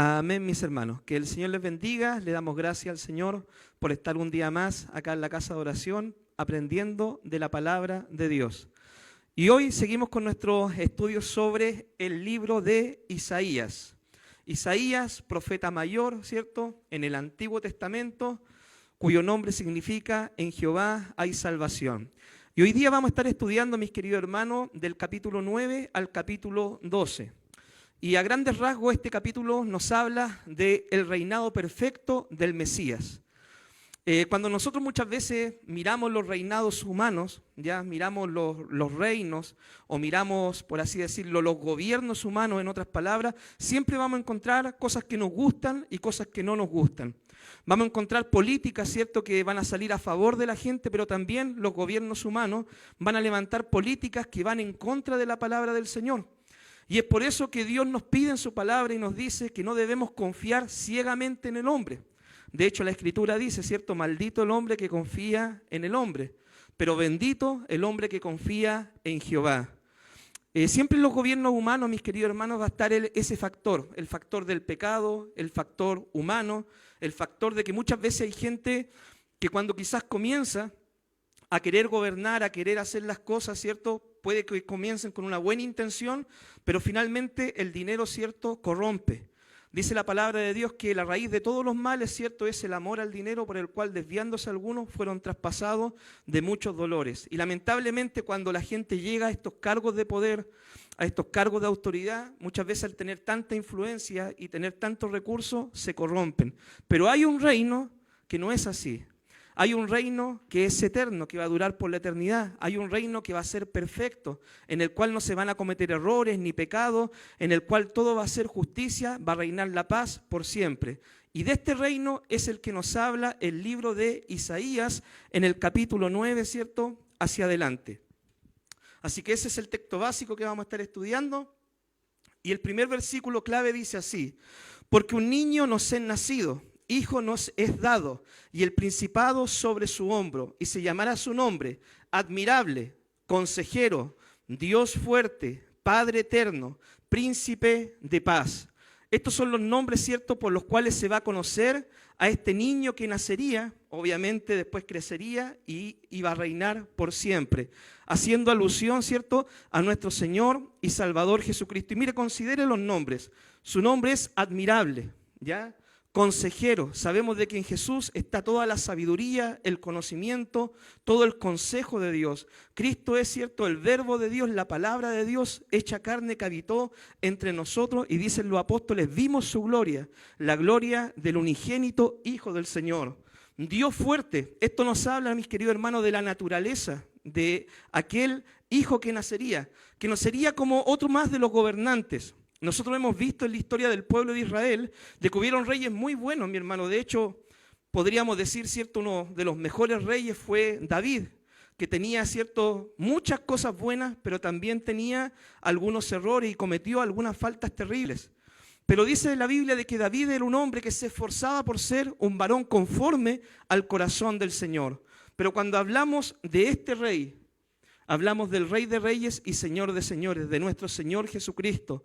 Amén, mis hermanos. Que el Señor les bendiga. Le damos gracias al Señor por estar un día más acá en la casa de oración, aprendiendo de la palabra de Dios. Y hoy seguimos con nuestros estudios sobre el libro de Isaías. Isaías, profeta mayor, ¿cierto?, en el Antiguo Testamento, cuyo nombre significa en Jehová hay salvación. Y hoy día vamos a estar estudiando, mis queridos hermanos, del capítulo 9 al capítulo 12. Y a grandes rasgos este capítulo nos habla del reinado perfecto del Mesías. Cuando nosotros muchas veces miramos los reinados humanos, ya miramos los reinos o miramos, por así decirlo, los gobiernos humanos, en otras palabras, siempre vamos a encontrar cosas que nos gustan y cosas que no nos gustan. Vamos a encontrar políticas, ¿cierto?, que van a salir a favor de la gente, pero también los gobiernos humanos van a levantar políticas que van en contra de la palabra del Señor. Y es por eso que Dios nos pide en su palabra y nos dice que no debemos confiar ciegamente en el hombre. De hecho, la Escritura dice, ¿cierto?, maldito el hombre que confía en el hombre, pero bendito el hombre que confía en Jehová. Siempre en los gobiernos humanos, mis queridos hermanos, va a estar ese factor, el factor del pecado, el factor humano, el factor de que muchas veces hay gente que cuando quizás comienza a querer gobernar, a querer hacer las cosas, ¿cierto?, puede que comiencen con una buena intención, pero finalmente el dinero, ¿cierto?, corrompe. Dice la palabra de Dios que la raíz de todos los males, ¿cierto?, es el amor al dinero, por el cual desviándose algunos fueron traspasados de muchos dolores. Y lamentablemente cuando la gente llega a estos cargos de poder, a estos cargos de autoridad, muchas veces al tener tanta influencia y tener tantos recursos, se corrompen. Pero hay un reino que no es así. Hay un reino que es eterno, que va a durar por la eternidad. Hay un reino que va a ser perfecto, en el cual no se van a cometer errores ni pecados, en el cual todo va a ser justicia, va a reinar la paz por siempre. Y de este reino es el que nos habla el libro de Isaías en el capítulo 9, ¿cierto?, hacia adelante. Así que ese es el texto básico que vamos a estar estudiando. Y el primer versículo clave dice así: porque un niño nos es nacido, hijo nos es dado, y el principado sobre su hombro, y se llamará su nombre, admirable, consejero, Dios fuerte, Padre eterno, príncipe de paz. Estos son los nombres, ¿cierto?, por los cuales se va a conocer a este niño que nacería, obviamente después crecería y iba a reinar por siempre, haciendo alusión, ¿cierto?, a nuestro Señor y Salvador Jesucristo. Y mire, considere los nombres. Su nombre es admirable, ¿ya? Consejero, sabemos de que en Jesús está toda la sabiduría, el conocimiento, todo el consejo de Dios. Cristo es, cierto, el verbo de Dios, la palabra de Dios hecha carne que habitó entre nosotros, y dicen los apóstoles, vimos su gloria, la gloria del unigénito Hijo del Señor. Dios fuerte, esto nos habla, mis queridos hermanos, de la naturaleza de aquel hijo que nacería, que no sería como otro más de los gobernantes. Nosotros hemos visto en la historia del pueblo de Israel de que hubieron reyes muy buenos, mi hermano. De hecho, podríamos decir, ¿cierto?, uno de los mejores reyes fue David, que tenía, ¿cierto?, muchas cosas buenas, pero también tenía algunos errores y cometió algunas faltas terribles. Pero dice la Biblia de que David era un hombre que se esforzaba por ser un varón conforme al corazón del Señor. Pero cuando hablamos de este rey, hablamos del Rey de Reyes y Señor de Señores, de nuestro Señor Jesucristo.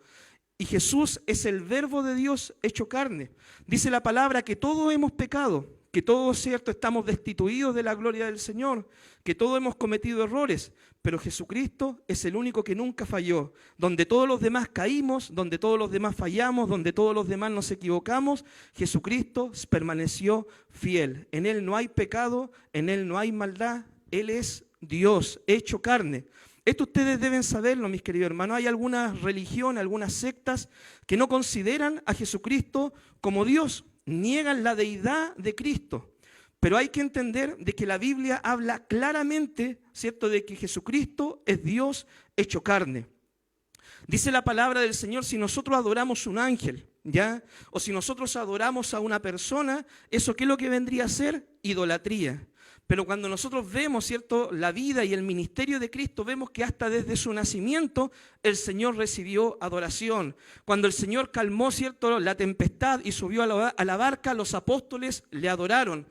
Y Jesús es el verbo de Dios hecho carne. Dice la palabra que todos hemos pecado, que todos, ¿cierto?, estamos destituidos de la gloria del Señor, que todos hemos cometido errores, pero Jesucristo es el único que nunca falló. Donde todos los demás caímos, donde todos los demás fallamos, donde todos los demás nos equivocamos, Jesucristo permaneció fiel. En Él no hay pecado, en Él no hay maldad, Él es Dios hecho carne. Esto ustedes deben saberlo, mis queridos hermanos. Hay algunas religiones, algunas sectas que no consideran a Jesucristo como Dios, niegan la deidad de Cristo. Pero hay que entender de que la Biblia habla claramente, ¿cierto?, de que Jesucristo es Dios hecho carne. Dice la palabra del Señor, si nosotros adoramos un ángel, ¿ya?, o si nosotros adoramos a una persona, ¿eso qué es lo que vendría a ser? Idolatría. Pero cuando nosotros vemos, ¿cierto?, la vida y el ministerio de Cristo, vemos que hasta desde su nacimiento el Señor recibió adoración. Cuando el Señor calmó, ¿cierto?, la tempestad y subió a la barca, los apóstoles le adoraron.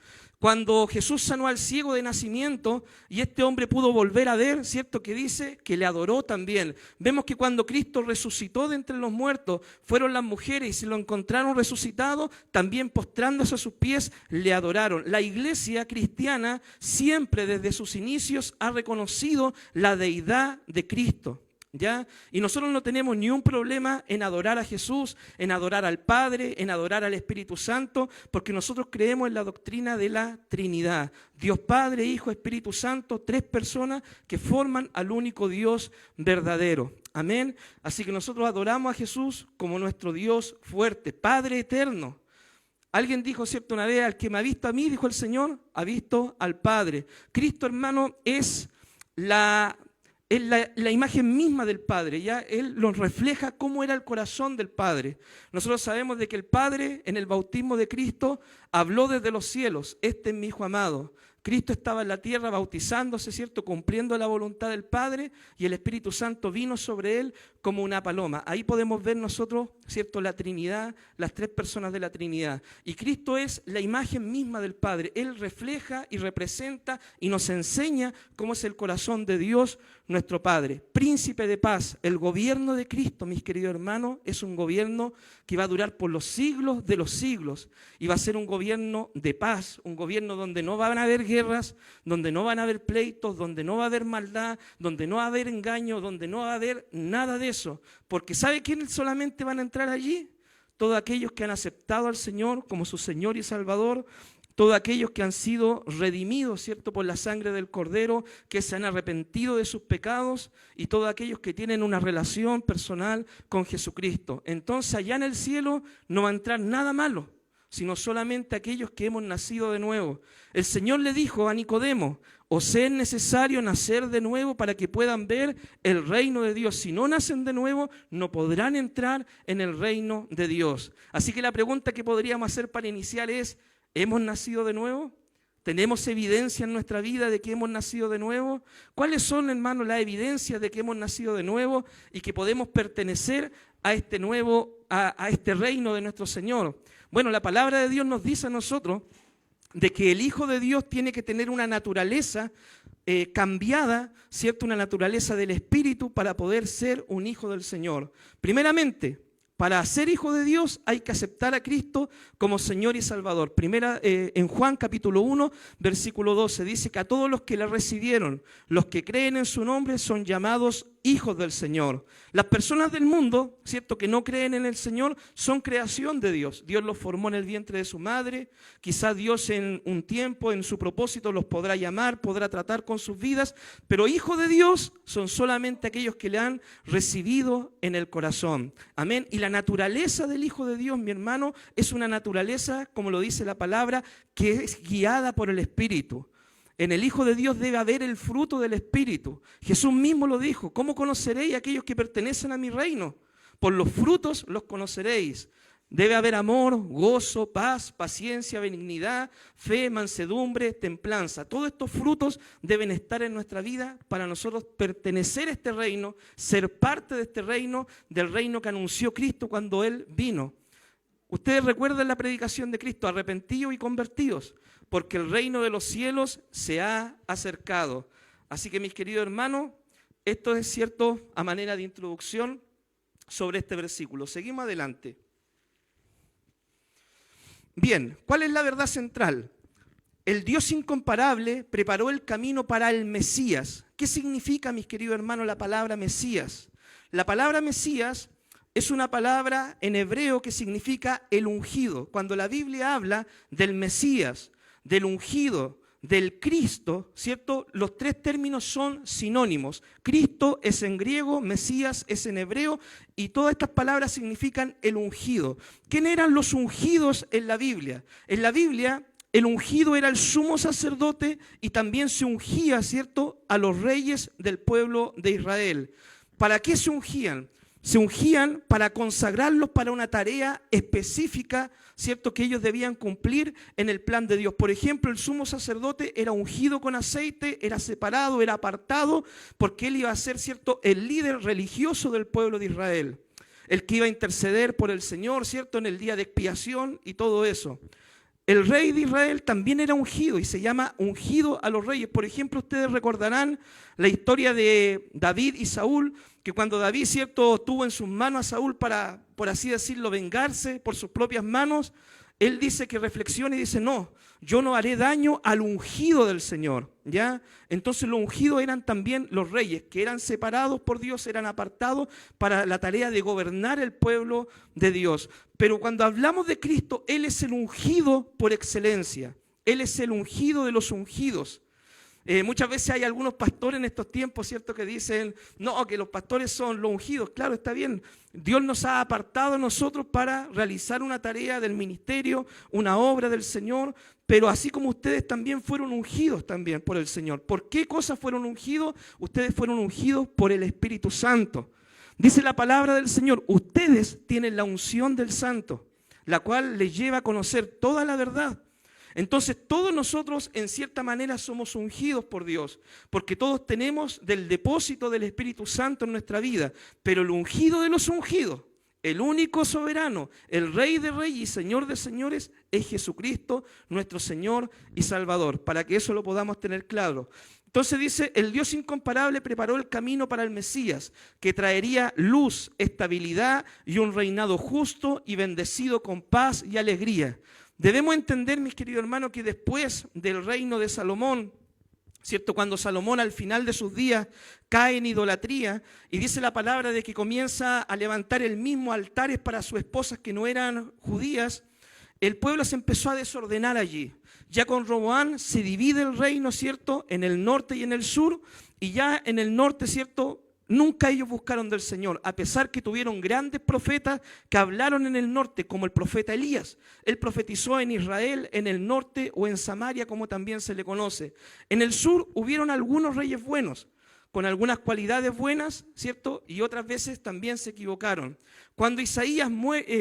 Cuando Jesús sanó al ciego de nacimiento y este hombre pudo volver a ver, ¿cierto? Que dice que le adoró también. Vemos que cuando Cristo resucitó de entre los muertos, fueron las mujeres y se lo encontraron resucitado, también postrándose a sus pies, le adoraron. La iglesia cristiana siempre desde sus inicios ha reconocido la deidad de Cristo. ¿Ya? Y nosotros no tenemos ni un problema en adorar a Jesús, en adorar al Padre, en adorar al Espíritu Santo, porque nosotros creemos en la doctrina de la Trinidad. Dios Padre, Hijo, Espíritu Santo, tres personas que forman al único Dios verdadero. Amén. Así que nosotros adoramos a Jesús como nuestro Dios fuerte, Padre eterno. Alguien dijo, ¿cierto? Una vez, al que me ha visto a mí, dijo el Señor, ha visto al Padre. Cristo, hermano, es la imagen misma del Padre, ¿ya? Él nos refleja cómo era el corazón del Padre. Nosotros sabemos de que el Padre en el bautismo de Cristo habló desde los cielos, este es mi Hijo amado. Cristo estaba en la tierra bautizándose, ¿cierto? Cumpliendo la voluntad del Padre y el Espíritu Santo vino sobre él como una paloma. Ahí podemos ver nosotros, ¿cierto? La Trinidad, las tres personas de la Trinidad. Y Cristo es la imagen misma del Padre. Él refleja y representa y nos enseña cómo es el corazón de Dios, nuestro Padre. Príncipe de paz, el gobierno de Cristo, mis queridos hermanos, es un gobierno que va a durar por los siglos de los siglos. Y va a ser un gobierno de paz, un gobierno donde no van a haber guerras, donde no van a haber pleitos, donde no va a haber maldad, donde no va a haber engaño, donde no va a haber nada de eso. Porque ¿sabe quiénes solamente van a entrar allí? Todos aquellos que han aceptado al Señor como su Señor y Salvador, todos aquellos que han sido redimidos, ¿cierto? Por la sangre del Cordero, que se han arrepentido de sus pecados y todos aquellos que tienen una relación personal con Jesucristo. Entonces allá en el cielo no va a entrar nada malo, sino solamente aquellos que hemos nacido de nuevo. El Señor le dijo a Nicodemo, os es necesario nacer de nuevo para que puedan ver el reino de Dios. Si no nacen de nuevo, no podrán entrar en el reino de Dios. Así que la pregunta que podríamos hacer para iniciar es, ¿hemos nacido de nuevo? ¿Tenemos evidencia en nuestra vida de que hemos nacido de nuevo? ¿Cuáles son, hermanos, las evidencias de que hemos nacido de nuevo y que podemos pertenecer a este nuevo, a este reino de nuestro Señor? Bueno, la palabra de Dios nos dice a nosotros de que el Hijo de Dios tiene que tener una naturaleza cambiada, ¿cierto? Una naturaleza del Espíritu para poder ser un hijo del Señor. Primeramente, para ser hijo de Dios hay que aceptar a Cristo como Señor y Salvador. En Juan capítulo 1, versículo 12, dice que a todos los que le recibieron, los que creen en su nombre, son llamados hijos del Señor. Las personas del mundo, ¿cierto?, que no creen en el Señor, son creación de Dios. Dios los formó en el vientre de su madre. Quizás Dios en un tiempo, en su propósito, los podrá llamar, podrá tratar con sus vidas, pero hijos de Dios son solamente aquellos que le han recibido en el corazón. Amén. Y la naturaleza del Hijo de Dios, mi hermano, es una naturaleza, como lo dice la palabra, que es guiada por el Espíritu. En el Hijo de Dios debe haber el fruto del Espíritu. Jesús mismo lo dijo, ¿cómo conoceréis a aquellos que pertenecen a mi reino? Por los frutos los conoceréis. Debe haber amor, gozo, paz, paciencia, benignidad, fe, mansedumbre, templanza. Todos estos frutos deben estar en nuestra vida para nosotros pertenecer a este reino, ser parte de este reino, del reino que anunció Cristo cuando Él vino. Ustedes recuerdan la predicación de Cristo, arrepentidos y convertidos, porque el reino de los cielos se ha acercado. Así que, mis queridos hermanos, esto es cierto a manera de introducción sobre este versículo. Seguimos adelante. Bien, ¿cuál es la verdad central? El Dios incomparable preparó el camino para el Mesías. ¿Qué significa, mis queridos hermanos, la palabra Mesías? La palabra Mesías es una palabra en hebreo que significa el ungido. Cuando la Biblia habla del Mesías, del ungido, del Cristo, ¿cierto? Los tres términos son sinónimos. Cristo es en griego, Mesías es en hebreo, y todas estas palabras significan el ungido. ¿Quién eran los ungidos en la Biblia? En la Biblia, el ungido era el sumo sacerdote y también se ungía, ¿cierto?, a los reyes del pueblo de Israel. ¿Para qué se ungían? Se ungían para consagrarlos para una tarea específica, ¿cierto?, que ellos debían cumplir en el plan de Dios. Por ejemplo, el sumo sacerdote era ungido con aceite, era separado, era apartado, porque él iba a ser, ¿cierto?, el líder religioso del pueblo de Israel. El que iba a interceder por el Señor, ¿cierto?, en el día de expiación y todo eso. el rey de Israel también era ungido y se llama ungido a los reyes. Por ejemplo, ustedes recordarán la historia de David y Saúl, que cuando David, cierto, tuvo en sus manos a Saúl para, por así decirlo, vengarse por sus propias manos, él dice que reflexiona y dice, no, yo no haré daño al ungido del Señor, ¿ya? Entonces los ungidos eran también los reyes, que eran separados por Dios, eran apartados para la tarea de gobernar el pueblo de Dios. Pero cuando hablamos de Cristo, Él es el ungido por excelencia, Él es el ungido de los ungidos. Muchas veces hay algunos pastores en estos tiempos, ¿cierto?, que dicen, no, que los pastores son los ungidos. Claro, está bien. Dios nos ha apartado a nosotros para realizar una tarea del ministerio, una obra del Señor, pero así como ustedes también fueron ungidos también por el Señor. ¿Por qué cosas fueron ungidos? Ustedes fueron ungidos por el Espíritu Santo. Dice la palabra del Señor, ustedes tienen la unción del Santo, la cual les lleva a conocer toda la verdad. Entonces todos nosotros en cierta manera somos ungidos por Dios, porque todos tenemos del depósito del Espíritu Santo en nuestra vida, pero el ungido de los ungidos, el único soberano, el Rey de Reyes y Señor de Señores es Jesucristo, nuestro Señor y Salvador, para que eso lo podamos tener claro. Entonces dice, el Dios incomparable preparó el camino para el Mesías, que traería luz, estabilidad y un reinado justo y bendecido con paz y alegría. Debemos entender, mis queridos hermanos, que después del reino de Salomón, ¿cierto?, cuando Salomón al final de sus días cae en idolatría y dice la palabra de que comienza a levantar él mismo altares para sus esposas que no eran judías, el pueblo se empezó a desordenar allí. Ya con Roboam se divide el reino, ¿cierto?, en el norte y en el sur, y ya en el norte, ¿cierto?, nunca ellos buscaron del Señor, a pesar que tuvieron grandes profetas que hablaron en el norte, como el profeta Elías. Él profetizó en Israel, en el norte o en Samaria, como también se le conoce. En el sur hubieron algunos reyes buenos, con algunas cualidades buenas, ¿cierto? Y otras veces también se equivocaron. Cuando Isaías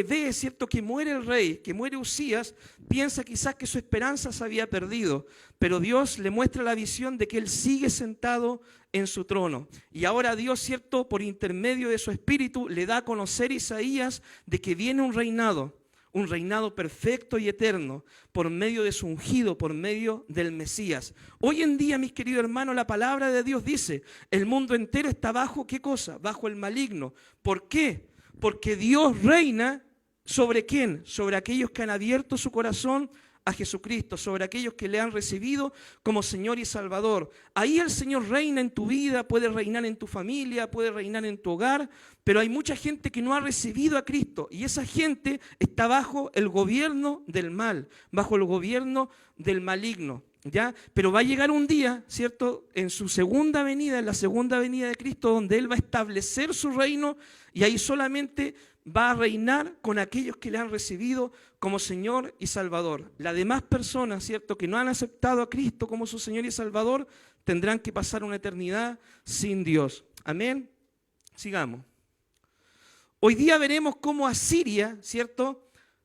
ve, ¿cierto?, que muere el rey, que muere Usías, piensa quizás que su esperanza se había perdido, pero Dios le muestra la visión de que él sigue sentado en su trono. Y ahora Dios, ¿cierto?, por intermedio de su espíritu, le da a conocer a Isaías de que viene un reinado perfecto y eterno, por medio de su ungido, por medio del Mesías. Hoy en día, mis queridos hermanos, la palabra de Dios dice, el mundo entero está bajo, ¿qué cosa? Bajo el maligno. ¿Por qué? Porque Dios reina ¿sobre quién? Sobre aquellos que han abierto su corazón a Jesucristo, sobre aquellos que le han recibido como Señor y Salvador. Ahí el Señor reina en tu vida, puede reinar en tu familia, puede reinar en tu hogar, pero hay mucha gente que no ha recibido a Cristo y esa gente está bajo el gobierno del mal, bajo el gobierno del maligno, ¿ya? Pero va a llegar un día, ¿cierto?, en su segunda venida, en la segunda venida de Cristo, donde Él va a establecer su reino y ahí solamente va a reinar con aquellos que le han recibido como Señor y Salvador. Las demás personas, ¿cierto?, que no han aceptado a Cristo como su Señor y Salvador, tendrán que pasar una eternidad sin Dios. Amén. Sigamos. Hoy día veremos cómo Asiria, ¿cierto?,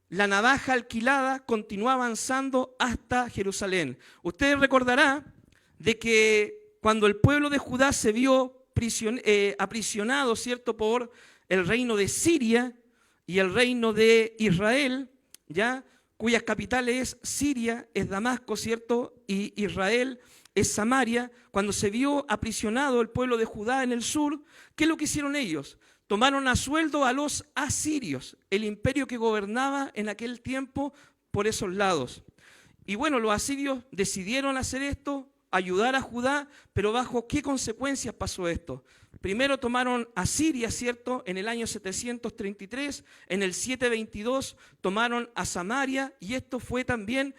la navaja alquilada, continúa avanzando hasta Jerusalén. Ustedes recordarán de que cuando el pueblo de Judá se vio aprisionado, ¿cierto?, por el reino de Siria y el reino de Israel, ¿ya?, cuyas capitales es Siria, es Damasco, ¿cierto?, y Israel es Samaria. Cuando se vio aprisionado el pueblo de Judá en el sur, ¿qué es lo que hicieron ellos? Tomaron a sueldo a los asirios, el imperio que gobernaba en aquel tiempo por esos lados. Y bueno, los asirios decidieron hacer esto, ayudar a Judá, pero ¿bajo qué consecuencias pasó esto? Primero tomaron a Siria, ¿cierto?, en el año 733, en el 722 tomaron a Samaria, y esto fue también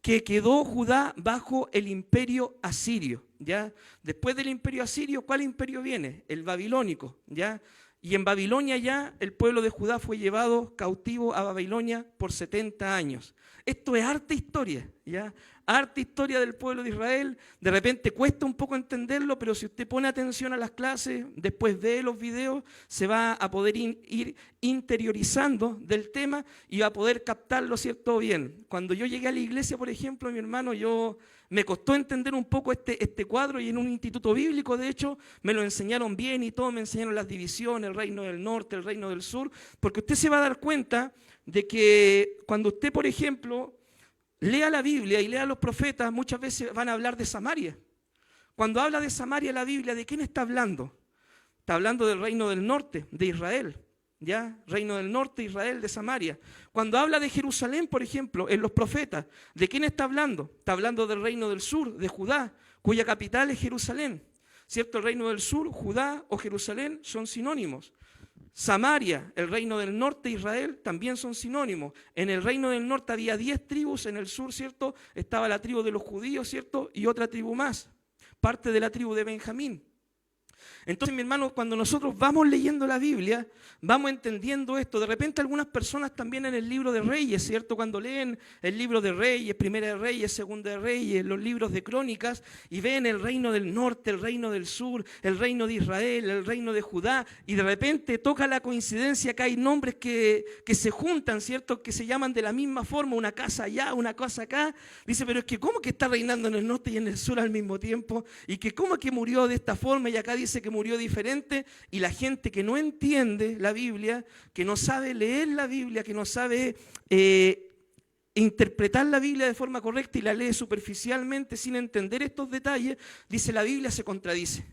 que quedó Judá bajo el imperio asirio, ¿ya? Después del imperio asirio, ¿cuál imperio viene? El babilónico, ¿ya? Y en Babilonia ya el pueblo de Judá fue llevado cautivo a Babilonia por 70 años. Esto es harta historia, ¿ya? Harta historia del pueblo de Israel. De repente cuesta un poco entenderlo, pero si usted pone atención a las clases, después ve los videos, se va a poder ir interiorizando del tema y va a poder captarlo, ¿cierto?, bien. Cuando yo llegué a la iglesia, por ejemplo, mi hermano, me costó entender un poco este cuadro, y en un instituto bíblico, de hecho, me lo enseñaron bien y todo, me enseñaron las divisiones, el reino del norte, el reino del sur, porque usted se va a dar cuenta de que cuando usted, por ejemplo, lea la Biblia y lea los profetas, muchas veces van a hablar de Samaria. Cuando habla de Samaria la Biblia, ¿de quién está hablando? Está hablando del reino del norte, de Israel. ¿Ya? Reino del norte, Israel, de Samaria. Cuando habla de Jerusalén, por ejemplo, en los profetas, ¿de quién está hablando? Está hablando del reino del sur, de Judá, cuya capital es Jerusalén. ¿Cierto? El reino del sur, Judá o Jerusalén son sinónimos. Samaria, el reino del norte, Israel, también son sinónimos. En el reino del norte había 10 tribus, en el sur, ¿cierto? Estaba la tribu de los judíos, ¿cierto? Y otra tribu más, parte de la tribu de Benjamín. Entonces, mi hermano, cuando nosotros vamos leyendo la Biblia, vamos entendiendo esto. De repente algunas personas también en el libro de Reyes, ¿cierto? Cuando leen el libro de Reyes, Primera de Reyes, Segunda de Reyes, los libros de Crónicas, y ven el reino del norte, el reino del sur, el reino de Israel, el reino de Judá, y de repente toca la coincidencia que hay nombres que se juntan, ¿cierto? Que se llaman de la misma forma, una casa allá, una casa acá. Dice, pero es que ¿cómo que está reinando en el norte y en el sur al mismo tiempo? Y que ¿cómo que murió de esta forma? Y acá dice que murió diferente, y la gente que no entiende la Biblia, que no sabe leer la Biblia, que no sabe interpretar la Biblia de forma correcta y la lee superficialmente sin entender estos detalles, dice la Biblia se contradice.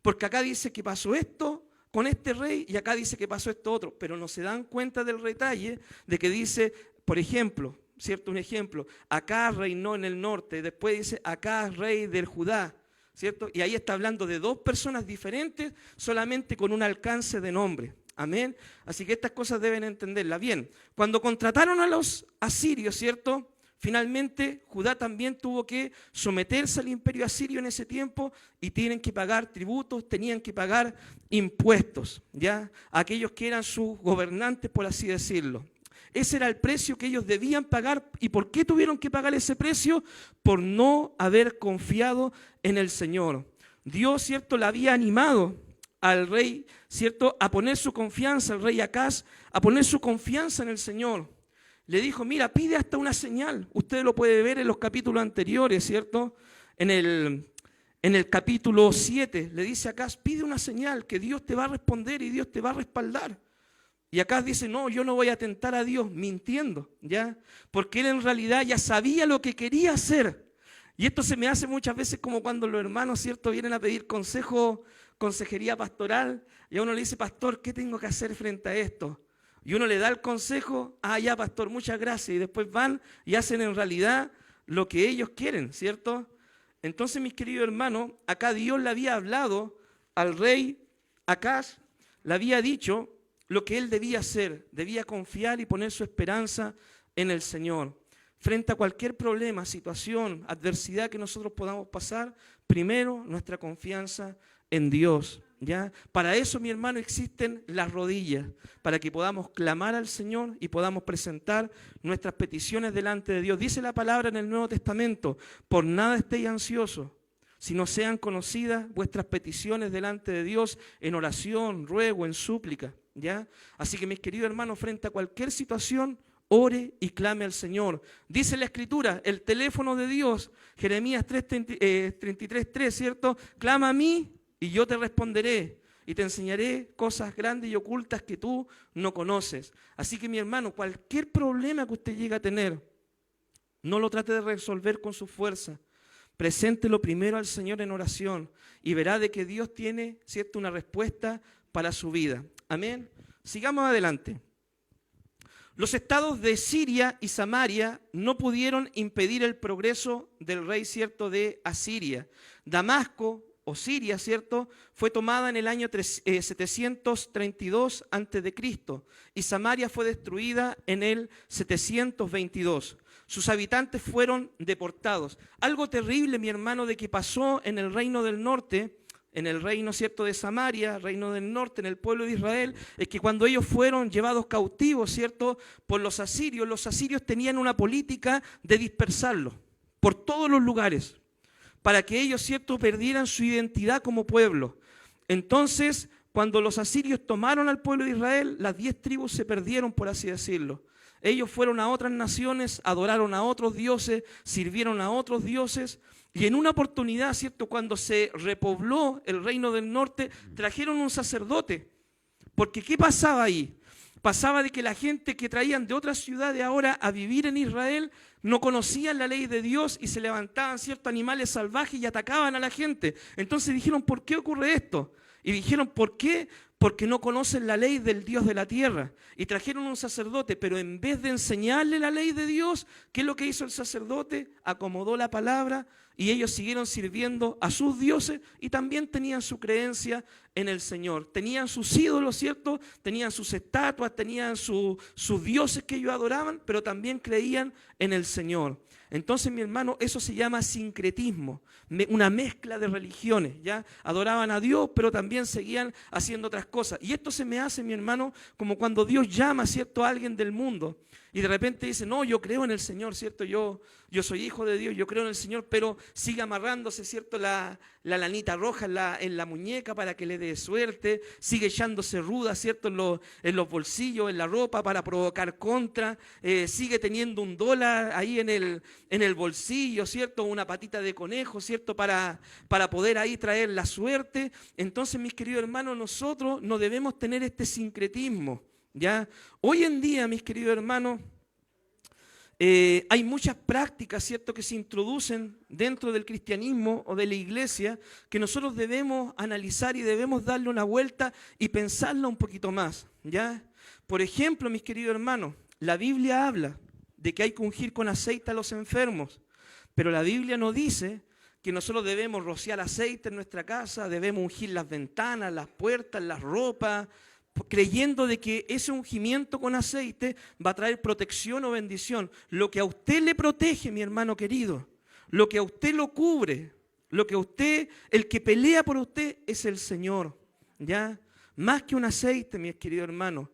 Porque acá dice que pasó esto con este rey y acá dice que pasó esto otro, pero no se dan cuenta del detalle de que dice, por ejemplo, ¿cierto? Un ejemplo, Acaz reinó en el norte, después dice Acaz rey del Judá, ¿cierto? Y ahí está hablando de dos personas diferentes solamente con un alcance de nombre. Amén. Así que estas cosas deben entenderlas bien. Cuando contrataron a los asirios, ¿cierto? Finalmente Judá también tuvo que someterse al imperio asirio en ese tiempo y tienen que pagar tributos, tenían que pagar impuestos, ¿ya? Aquellos que eran sus gobernantes, por así decirlo. Ese era el precio que ellos debían pagar. ¿Y por qué tuvieron que pagar ese precio? Por no haber confiado en el Señor. Dios, ¿cierto?, le había animado al rey, ¿cierto?, a poner su confianza, al rey Acaz, a poner su confianza en el Señor. Le dijo, mira, pide hasta una señal. Usted lo puede ver en los capítulos anteriores, ¿cierto? En el capítulo 7 le dice a Acaz, pide una señal que Dios te va a responder y Dios te va a respaldar. Y Acaz dice, no, yo no voy a tentar a Dios, mintiendo, ¿ya? Porque él en realidad ya sabía lo que quería hacer. Y esto se me hace muchas veces como cuando los hermanos, ¿cierto?, vienen a pedir consejería pastoral, y a uno le dice, pastor, ¿qué tengo que hacer frente a esto? Y uno le da el consejo, ya, pastor, muchas gracias, y después van y hacen en realidad lo que ellos quieren, ¿cierto? Entonces, mis queridos hermanos, acá Dios le había hablado al rey Acaz, le había dicho lo que él debía hacer, debía confiar y poner su esperanza en el Señor. Frente a cualquier problema, situación, adversidad que nosotros podamos pasar, primero nuestra confianza en Dios, ¿ya? Para eso, mi hermano, existen las rodillas, para que podamos clamar al Señor y podamos presentar nuestras peticiones delante de Dios. Dice la palabra en el Nuevo Testamento, por nada estéis ansiosos, sino sean conocidas vuestras peticiones delante de Dios en oración, ruego, en súplica, ¿ya? Así que, mis queridos hermanos, frente a cualquier situación, ore y clame al Señor. Dice la Escritura, el teléfono de Dios, Jeremías 33:3, ¿cierto? Clama a mí y yo te responderé y te enseñaré cosas grandes y ocultas que tú no conoces. Así que, mi hermano, cualquier problema que usted llegue a tener, no lo trate de resolver con su fuerza. Preséntelo primero al Señor en oración y verá de que Dios tiene, ¿cierto?, una respuesta para su vida. Amén. Sigamos adelante. Los estados de Siria y Samaria no pudieron impedir el progreso del rey, ¿cierto?, de Asiria. Damasco, o Siria, ¿cierto?, fue tomada en el año 732 a.C. y Samaria fue destruida en el 722. Sus habitantes fueron deportados. Algo terrible, mi hermano, de que pasó en el reino del norte, en el reino, ¿cierto?, de Samaria, reino del norte, en el pueblo de Israel, es que cuando ellos fueron llevados cautivos, ¿cierto?, por los asirios tenían una política de dispersarlos por todos los lugares, para que ellos, ¿cierto?, perdieran su identidad como pueblo. Entonces, cuando los asirios tomaron al pueblo de Israel, las 10 tribus se perdieron, por así decirlo. Ellos fueron a otras naciones, adoraron a otros dioses, sirvieron a otros dioses, y en una oportunidad, ¿cierto?, cuando se repobló el reino del norte, trajeron un sacerdote. Porque ¿qué pasaba ahí? Pasaba de que la gente que traían de otras ciudades ahora a vivir en Israel no conocían la ley de Dios y se levantaban ciertos animales salvajes y atacaban a la gente. Entonces dijeron, ¿por qué ocurre esto? Y dijeron, ¿por qué? Porque no conocen la ley del Dios de la tierra. Y trajeron un sacerdote, pero en vez de enseñarle la ley de Dios, ¿qué es lo que hizo el sacerdote? Acomodó la palabra y ellos siguieron sirviendo a sus dioses y también tenían su creencia en el Señor. Tenían sus ídolos, ¿cierto? Tenían sus estatuas, tenían sus dioses que ellos adoraban, pero también creían en el Señor. Entonces, mi hermano, eso se llama sincretismo, una mezcla de religiones, ¿ya? Adoraban a Dios, pero también seguían haciendo otras cosas. Y esto se me hace, mi hermano, como cuando Dios llama, ¿cierto?, a alguien del mundo y de repente dice, no, yo creo en el Señor, ¿cierto? Yo soy hijo de Dios, yo creo en el Señor, pero sigue amarrándose, ¿cierto?, la lanita roja en la muñeca para que le dé suerte, sigue echándose ruda, ¿cierto?, en los bolsillos, en la ropa para provocar contra, sigue teniendo $1 ahí en el bolsillo, ¿cierto?, una patita de conejo, ¿cierto?, para poder ahí traer la suerte. Entonces, mis queridos hermanos, nosotros no debemos tener este sincretismo, ¿ya? Hoy en día, mis queridos hermanos, hay muchas prácticas, ¿cierto?, que se introducen dentro del cristianismo o de la iglesia que nosotros debemos analizar y debemos darle una vuelta y pensarla un poquito más, ¿ya? Por ejemplo, mis queridos hermanos, la Biblia habla de que hay que ungir con aceite a los enfermos, pero la Biblia no dice que nosotros debemos rociar aceite en nuestra casa, debemos ungir las ventanas, las puertas, las ropas, creyendo de que ese ungimiento con aceite va a traer protección o bendición. Lo que a usted le protege, mi hermano querido, lo que a usted lo cubre, lo que a usted, el que pelea por usted es el Señor, ¿ya? Más que un aceite, mi querido hermano.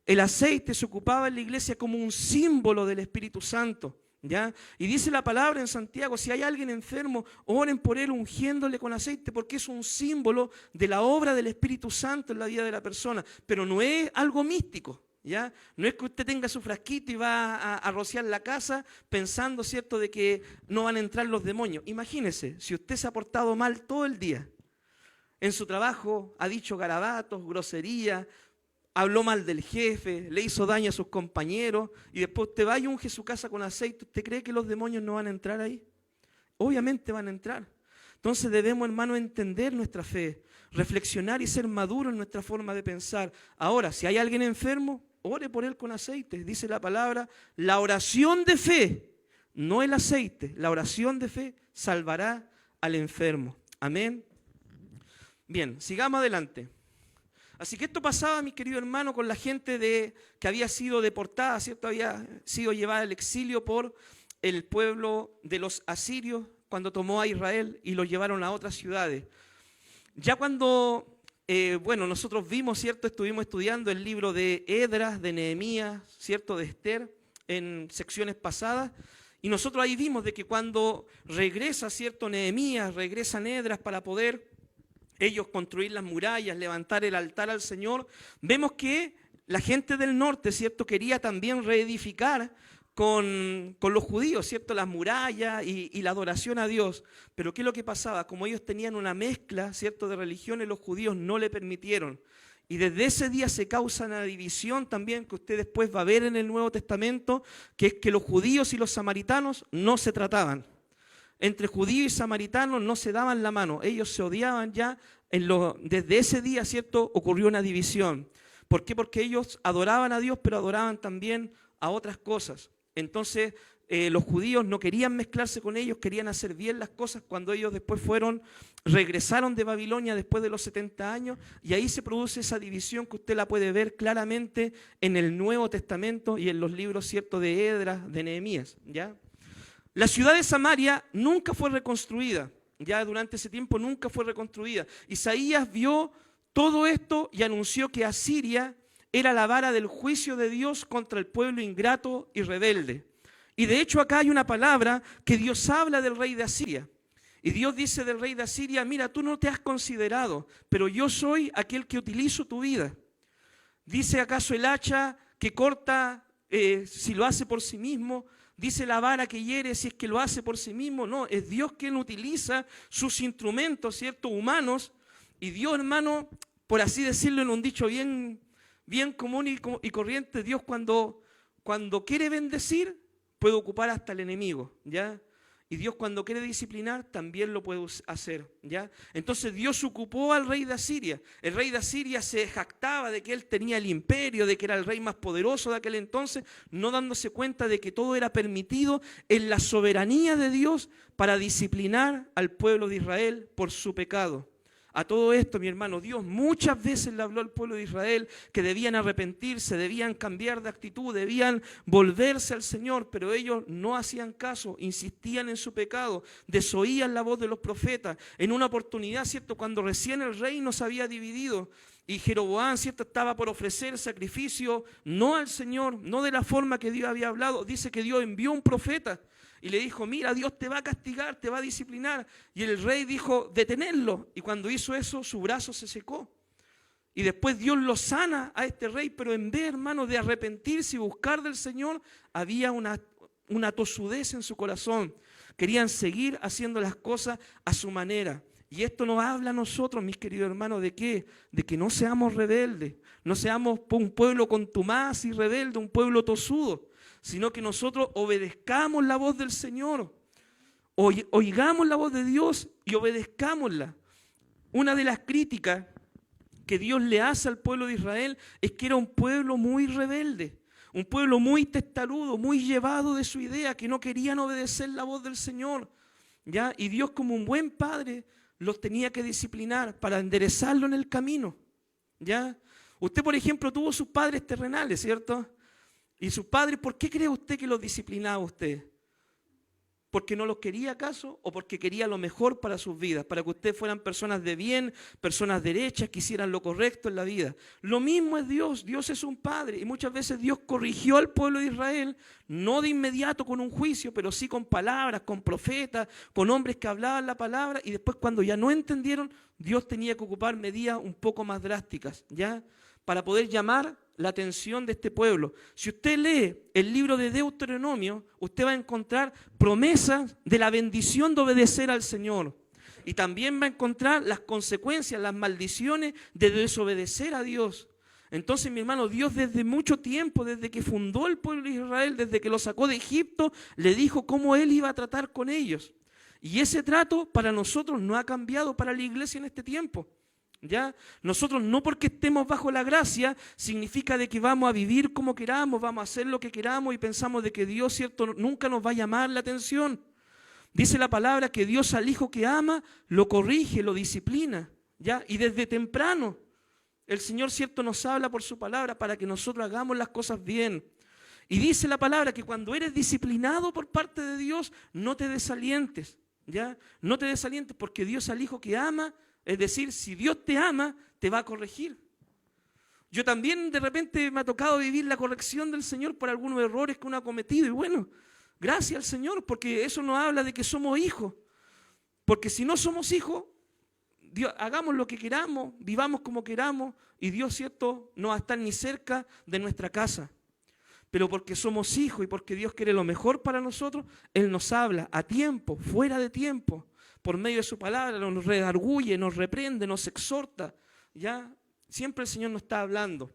El aceite se ocupaba en la iglesia como un símbolo del Espíritu Santo, ¿ya? Y dice la palabra en Santiago, si hay alguien enfermo, oren por él ungiéndole con aceite, porque es un símbolo de la obra del Espíritu Santo en la vida de la persona, pero no es algo místico, ¿ya? No es que usted tenga su frasquito y va a rociar la casa pensando, ¿cierto?, de que no van a entrar los demonios. Imagínese, si usted se ha portado mal todo el día, en su trabajo ha dicho garabatos, groserías, habló mal del jefe, le hizo daño a sus compañeros y después usted va y unge su casa con aceite. ¿Usted cree que los demonios no van a entrar ahí? Obviamente van a entrar. Entonces debemos, hermano, entender nuestra fe, reflexionar y ser maduros en nuestra forma de pensar. Ahora, si hay alguien enfermo, ore por él con aceite. Dice la palabra, la oración de fe, no el aceite, la oración de fe salvará al enfermo. Amén. Bien, sigamos adelante. Así que esto pasaba, mi querido hermano, con la gente que había sido deportada, ¿cierto? Había sido llevada al exilio por el pueblo de los asirios cuando tomó a Israel y lo llevaron a otras ciudades. Ya cuando, nosotros vimos, ¿cierto? Estuvimos estudiando el libro de Esdras, de Nehemías, ¿cierto? De Esther, en secciones pasadas. Y nosotros ahí vimos de que cuando regresa, ¿cierto?, Nehemías, regresan Esdras para poder ellos construir las murallas, levantar el altar al Señor, vemos que la gente del norte, ¿cierto?, quería también reedificar con los judíos, ¿cierto?, las murallas y la adoración a Dios. Pero ¿qué es lo que pasaba? Como ellos tenían una mezcla, ¿cierto?, de religiones, los judíos no le permitieron. Y desde ese día se causa una división también que usted después va a ver en el Nuevo Testamento, que es que los judíos y los samaritanos no se trataban. Entre judíos y samaritanos no se daban la mano, ellos se odiaban ya, desde ese día, ¿cierto?, ocurrió una división. ¿Por qué? Porque ellos adoraban a Dios, pero adoraban también a otras cosas. Entonces, los judíos no querían mezclarse con ellos, querían hacer bien las cosas cuando ellos después regresaron de Babilonia después de los 70 años, y ahí se produce esa división que usted la puede ver claramente en el Nuevo Testamento y en los libros, ¿cierto?, de Esdras, de Nehemías, ¿ya? La ciudad de Samaria nunca fue reconstruida, ya durante ese tiempo nunca fue reconstruida. Isaías vio todo esto y anunció que Asiria era la vara del juicio de Dios contra el pueblo ingrato y rebelde. Y de hecho acá hay una palabra que Dios habla del rey de Asiria. Y Dios dice del rey de Asiria, mira, tú no te has considerado, pero yo soy aquel que utilizo tu vida. ¿Dice acaso el hacha que corta si lo hace por sí mismo? Dice la vara que hiere si es que lo hace por sí mismo. No, es Dios quien utiliza sus instrumentos, ¿cierto?, humanos. Y Dios, hermano, por así decirlo en un dicho bien bien común y corriente. Dios cuando quiere bendecir, puede ocupar hasta el enemigo, ¿ya? Y Dios cuando quiere disciplinar también lo puede hacer, ¿ya? Entonces Dios ocupó al rey de Asiria. El rey de Asiria se jactaba de que él tenía el imperio, de que era el rey más poderoso de aquel entonces, no dándose cuenta de que todo era permitido en la soberanía de Dios para disciplinar al pueblo de Israel por su pecado. A todo esto, mi hermano, Dios muchas veces le habló al pueblo de Israel que debían arrepentirse, debían cambiar de actitud, debían volverse al Señor, pero ellos no hacían caso, insistían en su pecado, desoían la voz de los profetas. En una oportunidad, ¿cierto?, cuando recién el reino se había dividido y Jeroboam, ¿cierto?, estaba por ofrecer sacrificio, no al Señor, no de la forma que Dios había hablado, dice que Dios envió un profeta y le dijo, mira, Dios te va a castigar, te va a disciplinar. Y el rey dijo, detenerlo. Y cuando hizo eso, su brazo se secó. Y después Dios lo sana a este rey, pero en vez, hermano, de arrepentirse y buscar del Señor, había una tosudez en su corazón. Querían seguir haciendo las cosas a su manera. Y esto nos habla a nosotros, mis queridos hermanos, ¿de qué? De que no seamos rebeldes, no seamos un pueblo contumaz y rebelde, un pueblo tosudo, sino que nosotros obedezcamos la voz del Señor, oigamos la voz de Dios y obedezcámosla. Una de las críticas que Dios le hace al pueblo de Israel es que era un pueblo muy rebelde, un pueblo muy testarudo, muy llevado de su idea, que no querían obedecer la voz del Señor, ¿ya? Y Dios, como un buen padre, los tenía que disciplinar para enderezarlo en el camino, ¿ya? Usted, por ejemplo, tuvo sus padres terrenales, ¿cierto? Y sus padres, ¿por qué cree usted que los disciplinaba a usted? ¿Porque no los quería acaso o porque quería lo mejor para sus vidas? Para que ustedes fueran personas de bien, personas derechas, que hicieran lo correcto en la vida. Lo mismo es Dios. Dios es un padre y muchas veces Dios corrigió al pueblo de Israel, no de inmediato con un juicio, pero sí con palabras, con profetas, con hombres que hablaban la palabra, y después cuando ya no entendieron, Dios tenía que ocupar medidas un poco más drásticas, ¿ya? Para poder llamar la atención de este pueblo. Si usted lee el libro de Deuteronomio, usted va a encontrar promesas de la bendición de obedecer al Señor. Y también va a encontrar las consecuencias, las maldiciones de desobedecer a Dios. Entonces, mi hermano, Dios desde mucho tiempo, desde que fundó el pueblo de Israel, desde que lo sacó de Egipto, le dijo cómo Él iba a tratar con ellos. Y ese trato para nosotros no ha cambiado para la iglesia en este tiempo. ¿Ya? Nosotros no porque estemos bajo la gracia significa de que vamos a vivir como queramos, vamos a hacer lo que queramos y pensamos de que Dios, cierto, nunca nos va a llamar la atención. Dice la palabra que Dios al hijo que ama lo corrige, lo disciplina, ¿ya? Y desde temprano el Señor, cierto, nos habla por su palabra para que nosotros hagamos las cosas bien. Y dice la palabra que cuando eres disciplinado por parte de Dios, no te desalientes, ¿ya? No te desalientes porque Dios al hijo que ama, es decir, si Dios te ama, te va a corregir. Yo también de repente me ha tocado vivir la corrección del Señor por algunos errores que uno ha cometido. Y bueno, gracias al Señor, porque eso nos habla de que somos hijos. Porque si no somos hijos, Dios, hagamos lo que queramos, vivamos como queramos, y Dios, cierto, no va a estar ni cerca de nuestra casa. Pero porque somos hijos y porque Dios quiere lo mejor para nosotros, Él nos habla a tiempo, fuera de tiempo. Por medio de su palabra nos redarguye, nos reprende, nos exhorta, ¿ya? Siempre el Señor nos está hablando.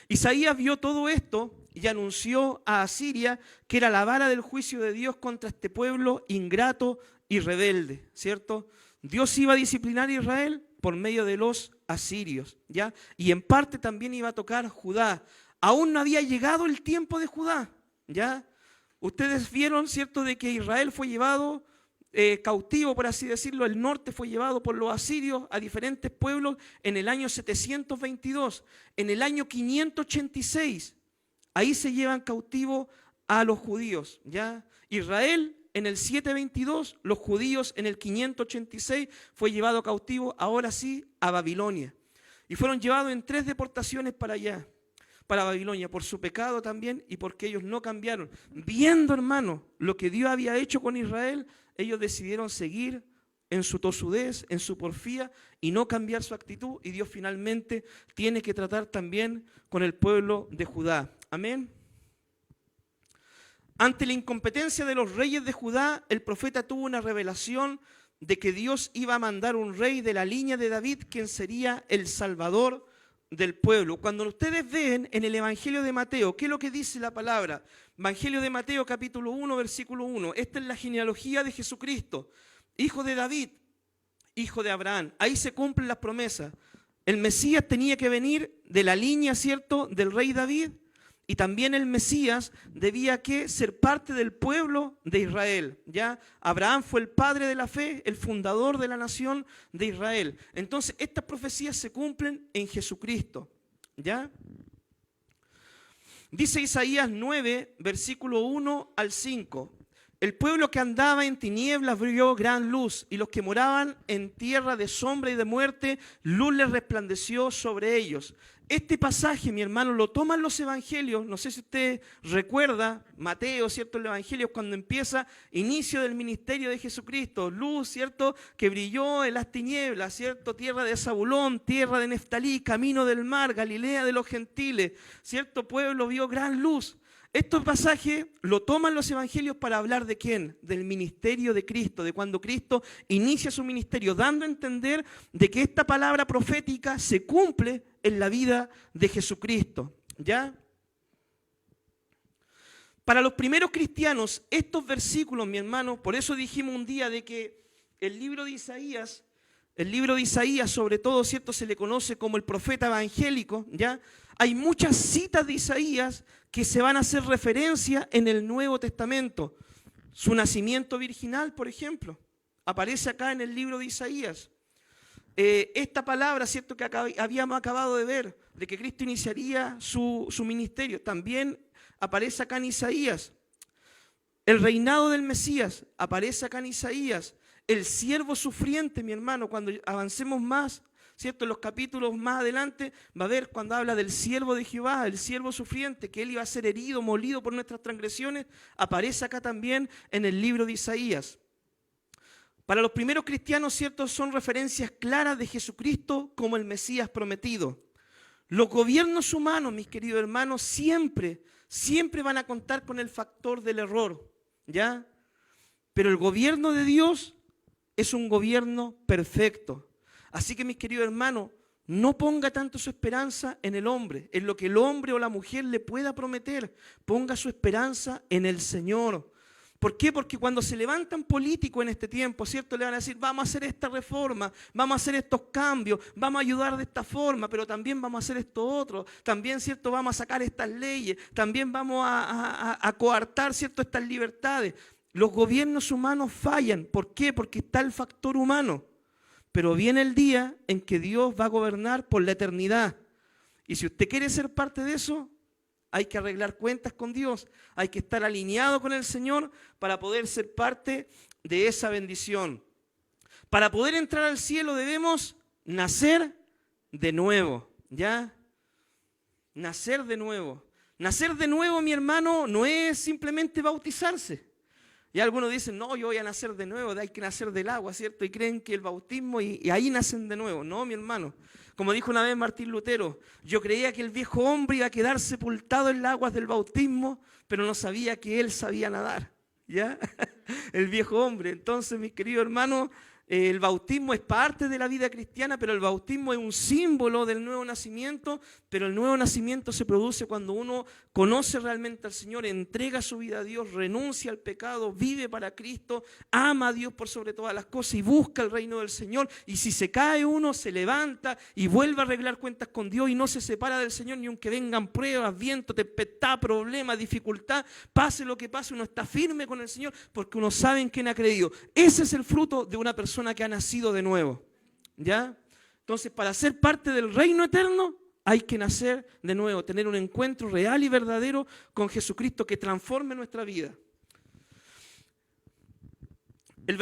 Isaías vio todo esto y anunció a Asiria que era la vara del juicio de Dios contra este pueblo ingrato y rebelde, ¿cierto? Dios iba a disciplinar a Israel por medio de los asirios, ¿ya? Y en parte también iba a tocar Judá. Aún no había llegado el tiempo de Judá, ¿ya? Ustedes vieron, ¿cierto?, de que Israel fue llevado cautivo, por así decirlo, el norte fue llevado por los asirios a diferentes pueblos en el año 722. En el año 586, ahí se llevan cautivo a los judíos, ¿ya? Israel en el 722, los judíos en el 586 fue llevado cautivo, ahora sí, a Babilonia. Y fueron llevados en 3 deportaciones para allá, para Babilonia, por su pecado también y porque ellos no cambiaron. Viendo, hermano, lo que Dios había hecho con Israel, ellos decidieron seguir en su tosudez, en su porfía y no cambiar su actitud, y Dios finalmente tiene que tratar también con el pueblo de Judá. Amén. Ante la incompetencia de los reyes de Judá, el profeta tuvo una revelación de que Dios iba a mandar un rey de la línea de David, quien sería el Salvador del pueblo. Cuando ustedes ven en el Evangelio de Mateo, ¿qué es lo que dice la palabra? Evangelio de Mateo capítulo 1, versículo 1. Esta es la genealogía de Jesucristo, hijo de David, hijo de Abraham. Ahí se cumplen las promesas. El Mesías tenía que venir de la línea, ¿cierto?, del rey David, y también el Mesías debía que ser parte del pueblo de Israel, ¿ya? Abraham fue el padre de la fe, el fundador de la nación de Israel. Entonces, estas profecías se cumplen en Jesucristo, ¿ya? Dice Isaías 9, versículo 1 al 5. El pueblo que andaba en tinieblas vio gran luz, y los que moraban en tierra de sombra y de muerte, luz les resplandeció sobre ellos. Este pasaje, mi hermano, lo toman los evangelios. No sé si usted recuerda, Mateo, ¿cierto? El evangelio cuando empieza, inicio del ministerio de Jesucristo. Luz, ¿cierto? Que brilló en las tinieblas, ¿cierto? Tierra de Zabulón, tierra de Neftalí, camino del mar, Galilea de los gentiles, ¿cierto? Pueblo vio gran luz. Estos pasajes lo toman los evangelios para hablar de ¿quién? Del ministerio de Cristo, de cuando Cristo inicia su ministerio, dando a entender de que esta palabra profética se cumple en la vida de Jesucristo, ¿ya? Para los primeros cristianos, estos versículos, mi hermano, por eso dijimos un día de que el libro de Isaías, sobre todo, ¿cierto?, se le conoce como el profeta evangélico, ¿ya? Hay muchas citas de Isaías que se van a hacer referencia en el Nuevo Testamento. Su nacimiento virginal, por ejemplo, aparece acá en el libro de Isaías. Esta palabra, ¿cierto?, que habíamos acabado de ver, de que Cristo iniciaría su ministerio, también aparece acá en Isaías. El reinado del Mesías aparece acá en Isaías. El siervo sufriente, mi hermano, cuando avancemos más, ¿cierto? En los capítulos más adelante va a ver cuando habla del siervo de Jehová, el siervo sufriente, que él iba a ser herido, molido por nuestras transgresiones, aparece acá también en el libro de Isaías. Para los primeros cristianos, ¿cierto?, son referencias claras de Jesucristo como el Mesías prometido. Los gobiernos humanos, mis queridos hermanos, siempre van a contar con el factor del error, ¿ya? Pero el gobierno de Dios es un gobierno perfecto. Así que, mis queridos hermanos, no ponga tanto su esperanza en el hombre, en lo que el hombre o la mujer le pueda prometer. Ponga su esperanza en el Señor. ¿Por qué? Porque cuando se levantan políticos en este tiempo, ¿cierto?, le van a decir, vamos a hacer esta reforma, vamos a hacer estos cambios, vamos a ayudar de esta forma, pero también vamos a hacer esto otro, también, ¿cierto?, vamos a sacar estas leyes, también vamos a coartar, ¿cierto?, estas libertades. Los gobiernos humanos fallan. ¿Por qué? Porque está el factor humano. Pero viene el día en que Dios va a gobernar por la eternidad. Y si usted quiere ser parte de eso, hay que arreglar cuentas con Dios. Hay que estar alineado con el Señor para poder ser parte de esa bendición. Para poder entrar al cielo debemos nacer de nuevo, ¿ya? Nacer de nuevo. Nacer de nuevo, mi hermano, no es simplemente bautizarse. Y algunos dicen, no, yo voy a nacer de nuevo, hay que nacer del agua, ¿cierto? Y creen que el bautismo, y ahí nacen de nuevo. No, mi hermano. Como dijo una vez Martín Lutero, yo creía que el viejo hombre iba a quedar sepultado en las aguas del bautismo, pero no sabía que él sabía nadar, ¿ya? El viejo hombre. Entonces, mis queridos hermanos, el bautismo es parte de la vida cristiana, pero el bautismo es un símbolo del nuevo nacimiento, pero el nuevo nacimiento se produce cuando uno conoce realmente al Señor, entrega su vida a Dios, renuncia al pecado, vive para Cristo, ama a Dios por sobre todas las cosas y busca el reino del Señor. Y si se cae uno, se levanta y vuelve a arreglar cuentas con Dios y no se separa del Señor ni aunque vengan pruebas, viento, tempestad, problemas, dificultad, pase lo que pase, uno está firme con el Señor porque uno sabe en quién ha creído. Ese es el fruto de una persona que ha nacido de nuevo, ¿ya? Entonces, para ser parte del reino eterno, hay que nacer de nuevo, tener un encuentro real y verdadero con Jesucristo que transforme nuestra vida. El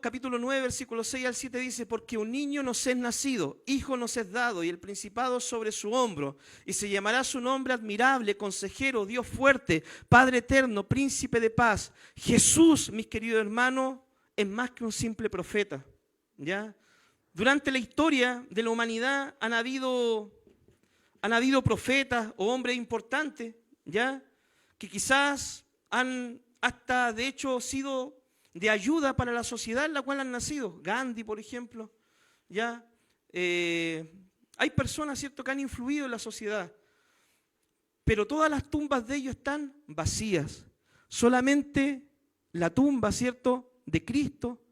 capítulo 9, versículo 6 al 7 dice, porque un niño nos es nacido, hijo nos es dado, y el principado sobre su hombro, y se llamará su nombre admirable, consejero, Dios fuerte, Padre eterno, príncipe de paz. Jesús, mis queridos hermanos, es más que un simple profeta, ¿ya? Durante la historia de la humanidad han habido profetas o hombres importantes, ¿ya?, que quizás han hasta de hecho sido de ayuda para la sociedad en la cual han nacido. Gandhi, por ejemplo, ¿ya? Hay personas, ¿cierto?, que han influido en la sociedad, pero todas las tumbas de ellos están vacías. Solamente la tumba, ¿cierto?, de Cristo,